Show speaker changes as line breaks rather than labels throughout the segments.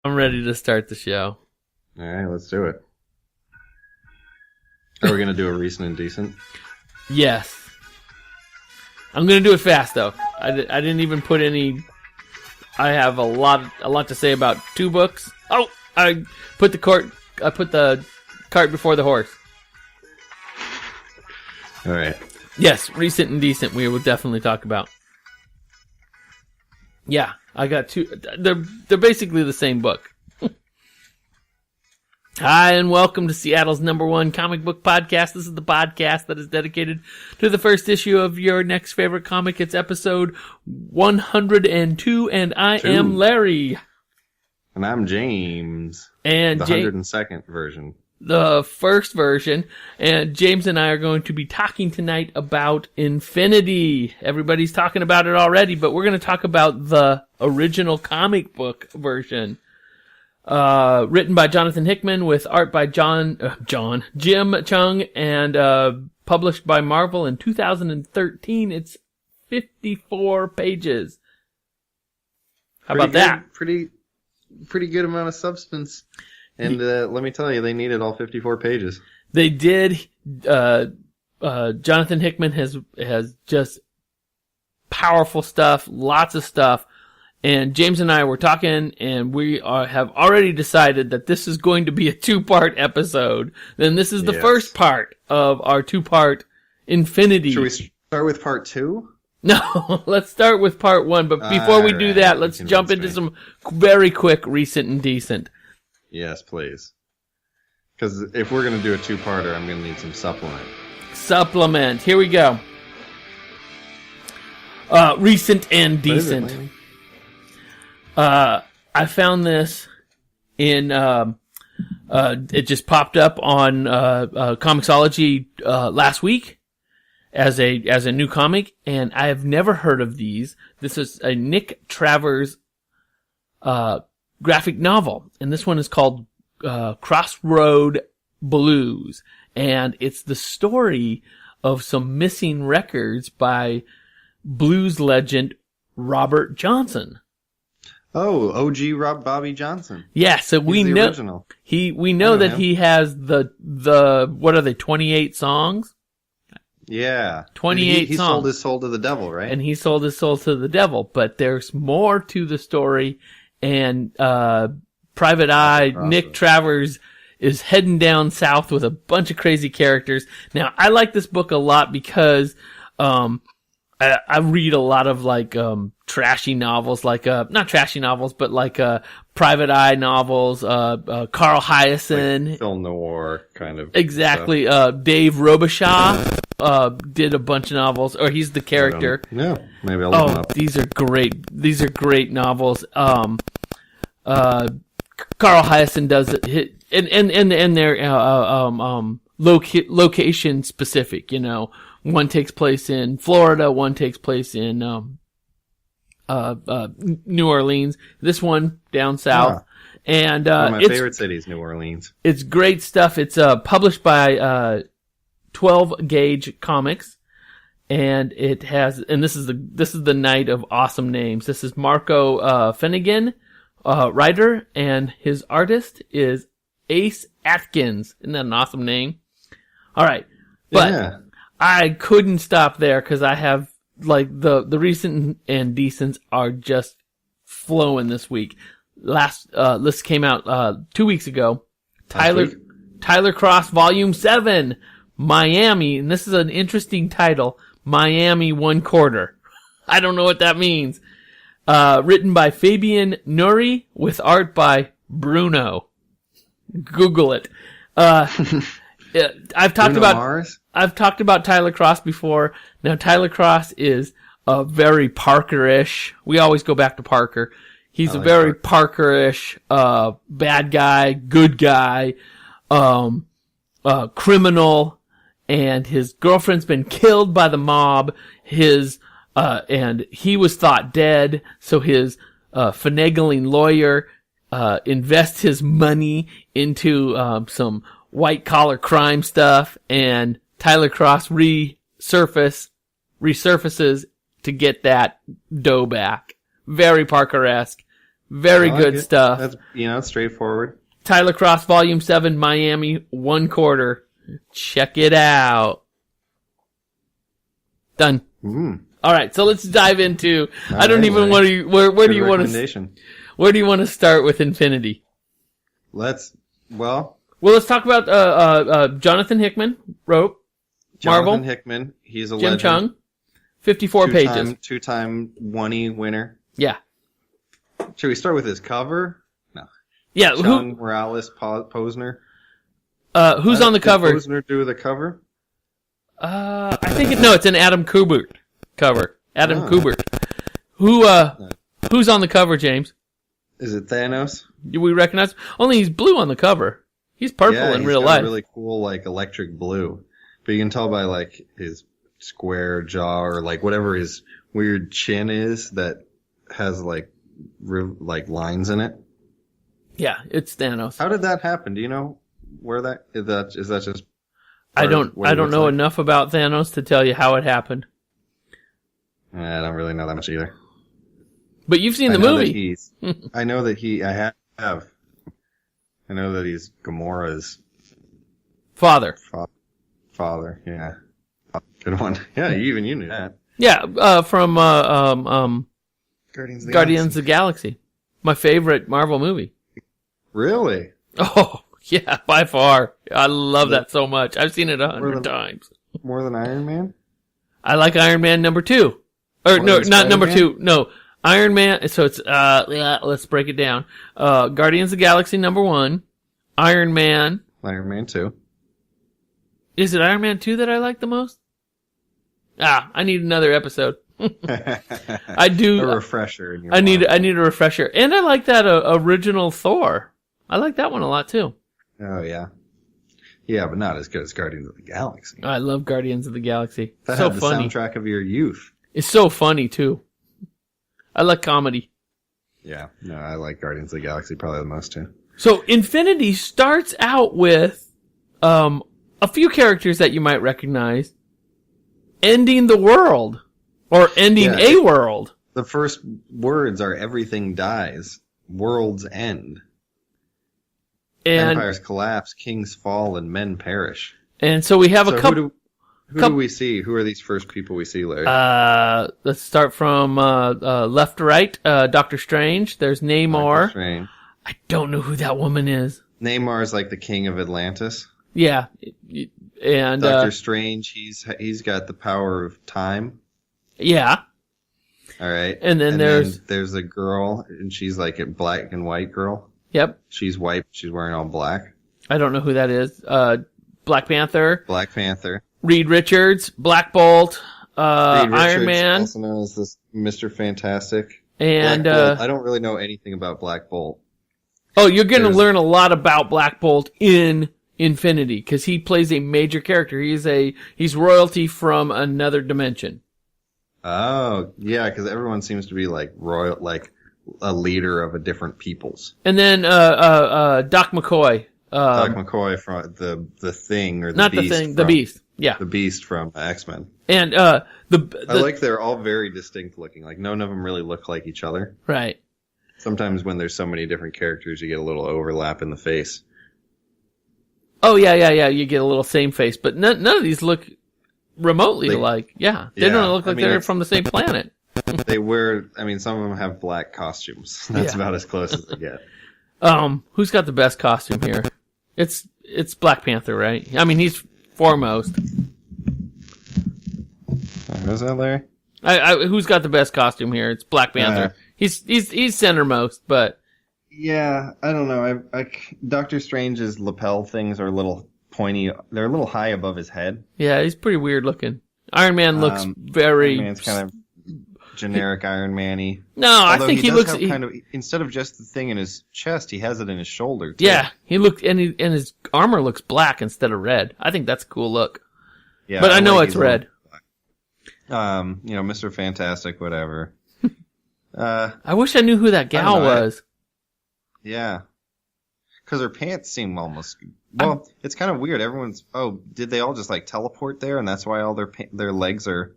I'm ready to start the show.
All right, let's do it. Are we going to do a recent and decent?
Yes. I'm going to do it fast, though. I didn't even put any... I have a lot to say about two books. Oh, I put the cart before the horse.
All right.
Yes, recent and decent we will definitely talk about. Yeah, I got two. They're basically the same book. Hi, and welcome to Seattle's #1 comic book podcast. This is the podcast that is dedicated to the first issue of your next favorite comic. It's episode 102, and I am Larry.
And I'm James.
And
the 102nd version.
The first version. And James and I are going to be talking tonight about Infinity. Everybody's talking about it already, but we're going to talk about the original comic book version. Written by Jonathan Hickman with art by Jim Chung, and published by Marvel in 2013. It's 54 pages. How about that?
Pretty good amount of substance. And let me tell you, they needed all 54 pages.
They did. Jonathan Hickman has just powerful stuff, lots of stuff. And James and I were talking, and we have already decided that this is going to be a 2-part episode. Then this is the first part of our 2-part Infinity.
Should we start with part 2?
No, let's start with part 1. But before we do that, let's jump into some very quick recent and decent.
Yes, please. Because if we're going to do a 2-parter, I'm going to need some supplement.
Supplement. Here we go. Recent and decent. I found this in, it just popped up on, Comixology, last week as a new comic, and I have never heard of these. This is a Nick Travers, graphic novel, and this one is called, Crossroad Blues, and it's the story of some missing records by blues legend Robert Johnson.
Oh, OG Bobby Johnson.
Yeah, so we know
original.
we know that he has the what are they, 28 songs?
Yeah.
28
he
songs.
sold his soul to the devil, right?
And he sold his soul to the devil, but there's more to the story, and Private Eye Nick Travers is heading down south with a bunch of crazy characters. Now, I like this book a lot because I read a lot of like trashy novels, like not trashy novels, but like Private Eye novels, Carl Hyacin,
like film noir kind of
exactly stuff. Dave Robichaud did a bunch of novels, or he's the character.
Yeah, maybe I'll look them up.
These are great novels. Carl Hyacin does it, and they're location specific, you know. One takes place in Florida, one takes place in New Orleans. This one down south. And
one of my favorite cities, New Orleans.
It's great stuff. It's published by 12 Gauge Comics, and it has, and this is the night of awesome names. This is Marco Finnegan, writer, and his artist is Ace Atkins. Isn't that an awesome name? All right. But yeah. I couldn't stop there because I have, like, the recent and decents are just flowing this week. This came out 2 weeks ago. Tyler Cross Volume 7, Miami, and this is an interesting title, Miami 1/4. I don't know what that means. Written by Fabian Nuri with art by Bruno. Google it. I've talked about Tyler Cross before. Now, Tyler Cross is a very Parker-ish. We always go back to Parker. He's a very Parker-ish, bad guy, good guy, criminal, and his girlfriend's been killed by the mob. And he was thought dead, so his, finagling lawyer, invests his money into, some white collar crime stuff, and Tyler Cross resurfaces to get that dough back. Very Parker-esque, Very good stuff.
That's straightforward.
Tyler Cross, Volume 7, Miami, 1/4. Check it out. Done. All right, so let's dive into. I don't even want to. Where do you want to? Where do you want to start with Infinity?
Let's
talk about Jonathan Hickman wrote Marvel.
Jonathan Hickman, he's a
Jim
legend.
Chung, 54 pages.
Two-time One-E winner.
Yeah.
Should we start with his cover? No.
Yeah.
Chung, Morales, Posner.
Who's on the cover?
Did Posner do the cover?
I think it's an Adam Kubert cover. Adam Kubert. Who's on the cover, James?
Is it Thanos?
Do we recognize? Only he's blue on the cover. He's purple in real life.
Really cool, like electric blue, but you can tell by like his square jaw or like whatever his weird chin is that has like lines in it.
Yeah, it's Thanos.
How did that happen? Do you know where that is? That just?
I don't know enough about Thanos to tell you how it happened.
I don't really know that much either.
But you've seen the movie.
I know that I have. I know that he's Gamora's
father.
Father, yeah. Good one. Yeah, even you knew that.
Yeah, from Guardians of the Galaxy. My favorite Marvel movie.
Really?
Oh, yeah, by far. I love that so much. I've seen it 100 times.
More than Iron Man?
I like Iron Man number 2. Or no, not number 2. No. Iron Man, so it's, let's break it down. Guardians of the Galaxy number 1. Iron Man
2.
Is it Iron Man 2 that I like the most? I need another episode. I do.
A refresher. In your
I need a refresher. And I like that original Thor. I like that one a lot too.
Oh, yeah. Yeah, but not as good as Guardians of the Galaxy.
I love Guardians of the Galaxy.
That
so
had the
funny.
Soundtrack of your youth.
It's so funny too. I like comedy.
Yeah, no, I like Guardians of the Galaxy probably the most too.
So Infinity starts out with a few characters that you might recognize ending the world or ending a world.
The first words are everything dies, worlds end.
And
empires collapse, kings fall, and men perish.
And so we have a couple.
Who do we see? Who are these first people we see, Larry?
Let's start from left to right. Doctor Strange. There's Namor.
Doctor Strange.
I don't know who that woman is.
Namor is like the king of Atlantis.
Yeah, and
Doctor Strange. He's got the power of time.
Yeah.
All right.
And then
there's a girl, and she's like a black and white girl.
Yep.
She's white. She's wearing all black.
I don't know who that is. Black Panther.
Black Panther.
Reed Richards, Black Bolt,
Reed Richards,
Iron Man,
also known as this Mr. Fantastic,
and
Black Bolt. I don't really know anything about Black Bolt.
Oh, you're going to learn a lot about Black Bolt in Infinity because he plays a major character. He's royalty from another dimension.
Oh, yeah, because everyone seems to be like royal, like a leader of a different peoples.
And then Doc McCoy.
Doc McCoy from the Thing or the
not
Beast.
The Thing, the Beast. Yeah,
the Beast from X-Men.
And
I like they're all very distinct looking. Like none of them really look like each other.
Right.
Sometimes when there's so many different characters, you get a little overlap in the face.
Oh yeah. You get a little same face, but none of these look remotely alike. Yeah, they don't look like they're from the same planet.
They wear. I mean, some of them have black costumes. That's about as close as they get.
Who's got the best costume here? It's Black Panther, right? I mean, he's foremost.
Was that Larry?
Who's got the best costume here? It's Black Panther. He's centermost, but
yeah, I don't know. Doctor Strange's lapel things are a little pointy. They're a little high above his head.
Yeah, he's pretty weird looking. Iron Man looks very.
Iron Man's kind of generic Iron Man-y.
No, although I think he looks
kind of instead of just the thing in his chest, he has it in his shoulder too.
Yeah, he looked and his armor looks black instead of red. I think that's a cool look. Yeah, but I know it's red.
Mr. Fantastic, whatever.
I wish I knew who that gal was.
Yeah, because her pants seem almost. Well, it's kind of weird. Everyone's. Oh, did they all just like teleport there, and that's why all their legs are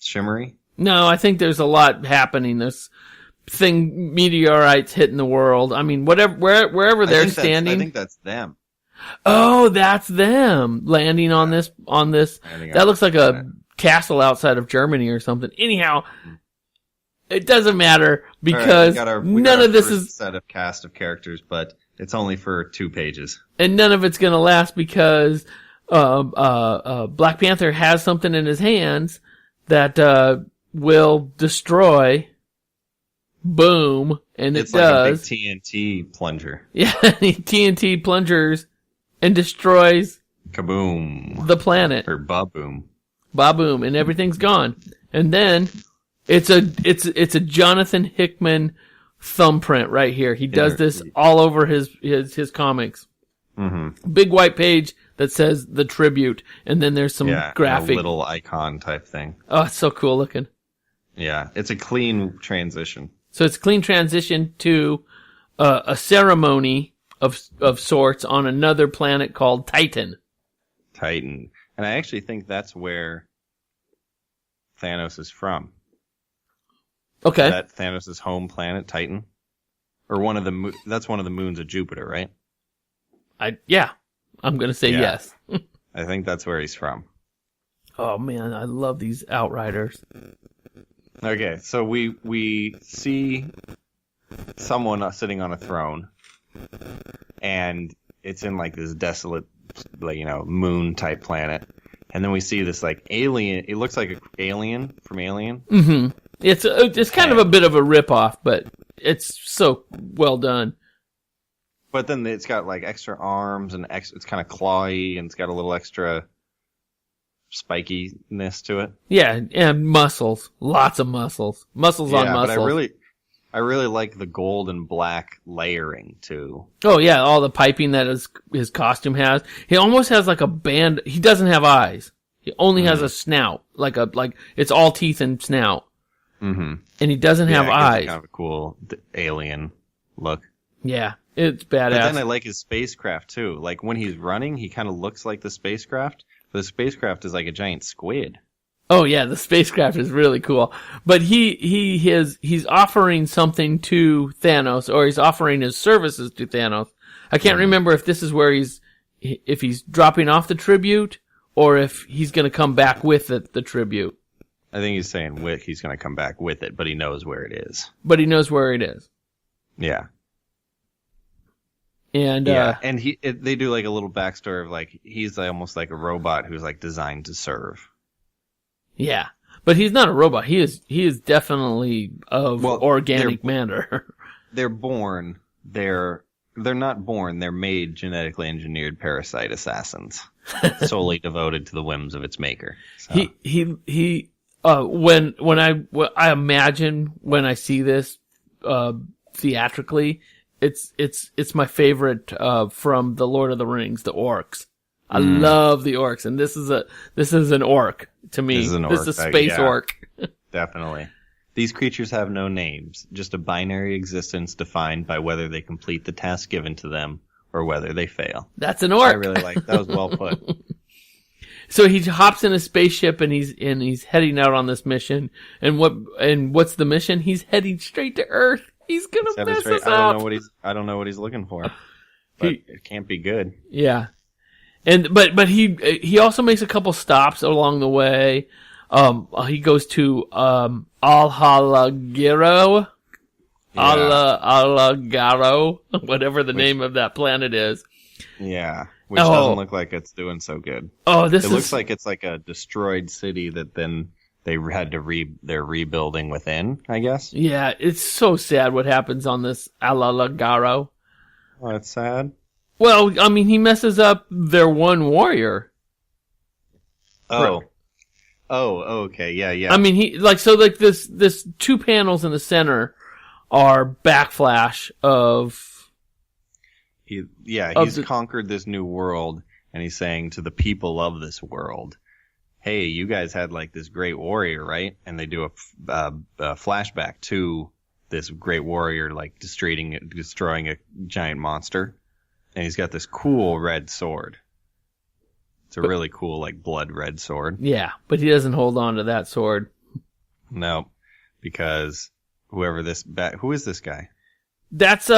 shimmery?
No, I think there's a lot happening. meteorites hitting the world. I mean, wherever they're standing.
I think that's them.
Oh, that's them landing on this. That looks like a castle outside of Germany or something. Anyhow, it doesn't matter because none of this is
set of cast of characters, but it's only for 2 pages,
and none of it's gonna last because Black Panther has something in his hands that will destroy. Boom, and
it's
it does.
Like a big TNT plunger.
Yeah, TNT plungers and destroys
kaboom
the planet
or
baboom, and everything's gone. And then it's a Jonathan Hickman thumbprint right here. He does this all over his comics.
Mm-hmm.
Big white page that says the tribute, and then there's some graphic
a little icon type thing.
Oh, it's so cool looking.
Yeah, it's a clean transition.
So it's a clean transition to a ceremony of sorts on another planet called Titan.
And I actually think that's where Thanos is from.
Okay.
That Thanos' home planet, Titan, or that's one of the moons of Jupiter, right?
I'm gonna say yes.
I think that's where he's from.
Oh man, I love these Outriders.
Okay, so we see someone sitting on a throne, and it's in like this desolate, moon type planet, and then we see this like alien. It looks like an alien from Alien.
Mm-hmm. It's kind of a bit of a ripoff, but it's so well done.
But then it's got like extra arms and it's kind of clawy, and it's got a little extra spikiness to it.
Yeah, and muscles. Lots of muscles. Muscles on muscles.
But I really like the gold and black layering too.
Oh yeah, all the piping that his costume has. He almost has like a band. He doesn't have eyes. He only has a snout, like it's all teeth and snout.
Mm-hmm.
And he doesn't have eyes.
Kind of a cool alien look.
Yeah, it's badass.
But then I like his spacecraft too. Like when he's running, he kind of looks like the spacecraft. But the spacecraft is like a giant squid. Oh
yeah, the spacecraft is really cool. But he's offering something to Thanos, or he's offering his services to Thanos. I can't remember if this is where if he's dropping off the tribute, or if he's going to come back with the tribute.
I think he's saying he's going to come back with it, but he knows where it is. Yeah.
And
they do like a little backstory of like he's almost like a robot who's like designed to serve.
Yeah, but he's not a robot. He is definitely of organic matter.
They're born. They're not born. They're made genetically engineered parasite assassins, solely devoted to the whims of its maker. So.
When I imagine when I see this theatrically. It's my favorite from the Lord of the Rings, the orcs. I love the orcs, and this is an orc to me. This is a space orc.
Definitely. These creatures have no names, just a binary existence defined by whether they complete the task given to them or whether they fail.
That's an orc.
I really like that. Was well put.
So he hops in a spaceship and he's heading out on this mission. And what's the mission? He's heading straight to Earth. He's gonna mess us up.
I don't know what he's looking for, but it can't be good.
Yeah, but he also makes a couple stops along the way. He goes to Alhalagiro, whatever the name of that planet is.
Yeah, which doesn't look like it's doing so good.
It
looks like it's like a destroyed city that then. They had to they're rebuilding within, I guess.
Yeah, it's so sad what happens on this Alalagaro.
Oh, that's sad.
Well, I mean, he messes up their one warrior.
Oh. Oh, okay, yeah.
I mean, this 2 panels in the center are backflash of...
He's conquered this new world, and he's saying to the people of this world... Hey, you guys had like this great warrior, right? And they do a flashback to this great warrior like destroying a giant monster, and he's got this cool red sword. It's a really cool like blood red sword.
Yeah, but he doesn't hold on to that sword.
No, because whoever who is this guy?
That's